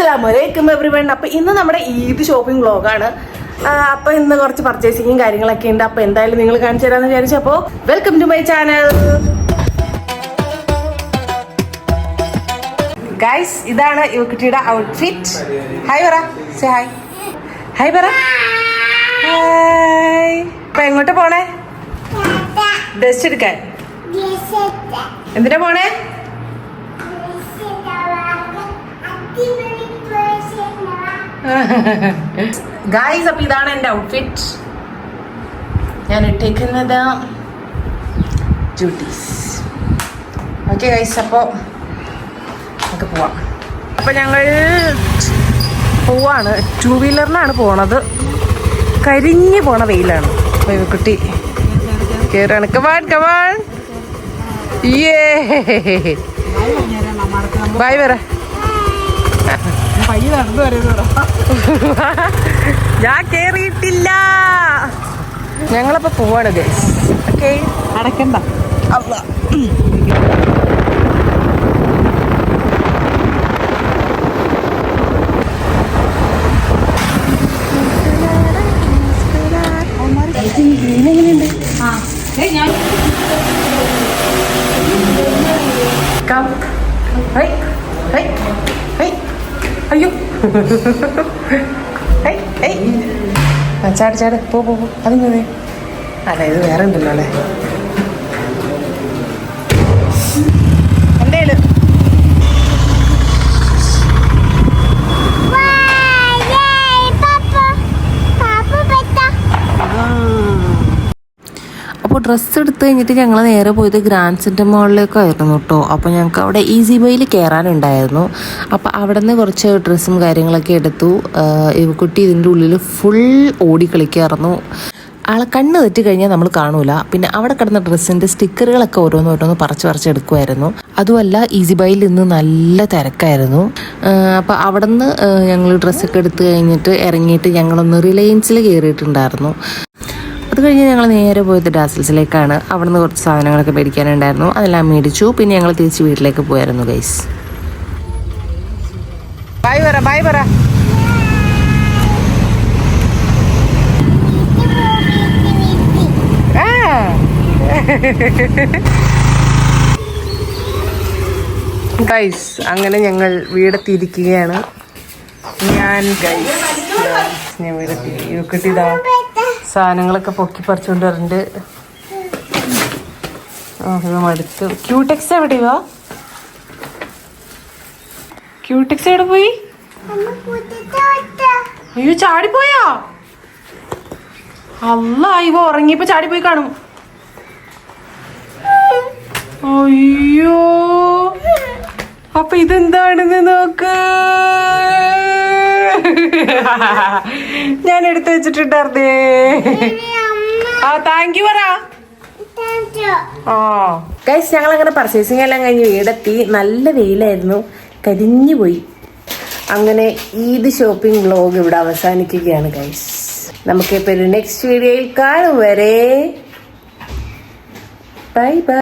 അസ്സലാമലൈക്കും എവരിവൺ. അപ്പോൾ ഇന്ന് നമ്മുടെ ഈദ് ഷോപ്പിംഗ് വ്ളോഗാണ്. അപ്പോൾ ഇന്ന് കുറച്ച് പർച്ചേസിങ്ങും കാര്യങ്ങളൊക്കെ ഉണ്ട്. അപ്പോൾ എന്തായാലും നിങ്ങൾ കാണിച്ചു തരാമെന്ന് വിചാരിച്ചു. അപ്പോൾ welcome to my channel guys. ഇതാണ് യുവക്കുട്ടിയുടെ ഔട്ട്ഫിറ്റ്. ഹായ് പറ, സേ ഹായ്. ഹായ് പറ. ഹായ്. അപ്പോൾ എങ്ങോട്ട് പോണേ? ഡ്രസ് എടുക്കാൻ. എന്തിനാ പോണേ? ഗൈസ്, അപ്പൊ ഇതാണ് എന്റെ ഔട്ട്ഫിറ്റ്. ഞാൻ ഇട്ടേക്കുന്നത് ഡ്യൂട്ടീസ്. ഓക്കെ ഗൈസ്, അപ്പോൾ നമുക്ക് പോവാം. അപ്പൊ ഞങ്ങൾ പോവാണ്. 2 വീലറിനാണ് പോണത്. കരിഞ്ഞു പോണ വെയിലാണ്. കുട്ടി കേറാണ്. Come on come on. ബൈ പറ. ഞാൻ കേറിയിട്ടില്ല. ഞങ്ങളപ്പോ പോവാണ് ഗൈസ്. ഓക്കെ, അടക്കണ്ട. എങ്ങനെയുണ്ട്? അയ്യോ, ചാട് ചാട്, പോ പോ. അതിങ്ങനെ അല്ല, ഇത് വേറെ ഉണ്ടല്ലോ അല്ലേ. എന്തേലും അപ്പോൾ ഡ്രസ്സ് എടുത്ത് കഴിഞ്ഞിട്ട് ഞങ്ങൾ നേരെ പോയത് ഗ്രാൻഡ് സെൻറ്റർ മോളിലേക്കായിരുന്നു കേട്ടോ. അപ്പോൾ ഞങ്ങൾക്ക് അവിടെ ഈസി ബൈയിൽ കയറാനുണ്ടായിരുന്നു. അപ്പോൾ അവിടെ നിന്ന് കുറച്ച് ഡ്രസ്സും കാര്യങ്ങളൊക്കെ എടുത്തു. കുട്ടി ഇതിൻ്റെ ഉള്ളിൽ ഫുൾ ഓടി കളിക്കായിരുന്നു. ആളെ കണ്ണ് തെറ്റി കഴിഞ്ഞാൽ നമ്മൾ കാണൂല. പിന്നെ അവിടെ കിടന്ന ഡ്രസ്സിൻ്റെ സ്റ്റിക്കറുകളൊക്കെ ഓരോന്ന് പറിച്ച് എടുക്കുമായിരുന്നു. അതുമല്ല, ഈസി ബൈയിൽ ഇന്ന് നല്ല തിരക്കായിരുന്നു. അപ്പോൾ അവിടെ നിന്ന് ഞങ്ങൾ ഡ്രസ്സൊക്കെ എടുത്ത് കഴിഞ്ഞിട്ട് ഇറങ്ങിയിട്ട് ഞങ്ങളൊന്ന് റിലയൻസിൽ കയറിയിട്ടുണ്ടായിരുന്നു. അത് കഴിഞ്ഞ് ഞങ്ങൾ നേരെ പോയത് ഡാസിൽസിലേക്കാണ്. അവിടെ നിന്ന് കുറച്ച് സാധനങ്ങളൊക്കെ മേടിക്കാനുണ്ടായിരുന്നു. അതെല്ലാം മേടിച്ചു. പിന്നെ ഞങ്ങൾ തിരിച്ച് വീട്ടിലേക്ക് പോയായിരുന്നു ഗൈസ്. ബൈ പറ, ബൈ പറ. ഗൈസ്, അങ്ങനെ ഞങ്ങൾ വീടെത്തിയിരിക്കുകയാണ്. ഞാൻ വീടെത്തിയതാ. സാധനങ്ങളൊക്കെ പൊക്കി പറിച്ചുകൊണ്ട് വരണ്ട്. മടുത്ത്. ക്യൂടെക്സ് എവിടെയാ? ക്യൂടെക്സ് എവിടെ പോയി? അയ്യോ, ചാടിപ്പോയാ? അല്ല, ഇവ ഉറങ്ങിയപ്പോ ചാടിപ്പോയി കാണും. അയ്യോ, അപ്പൊ ഇതെന്താണെന്ന് നോക്ക്. ഞാൻ എടുത്തു വെച്ചിട്ടുണ്ടായിരുന്നേ. താങ്ക് യു പറ. ഗൈസ്, ഞങ്ങൾ അങ്ങനെ പർച്ചേസിംഗ് എല്ലാം കഴിഞ്ഞ് വീടെത്തി. നല്ല വെയിലായിരുന്നു, കരിഞ്ഞു പോയി. അങ്ങനെ ഈദ് ഷോപ്പിംഗ് വ്ലോഗ് ഇവിടെ അവസാനിക്കുകയാണ് ഗൈസ്. നമുക്കിപ്പോൾ ഒരു നെക്സ്റ്റ് വീഡിയോയിൽ കാണും വരെ ബൈ ബൈ.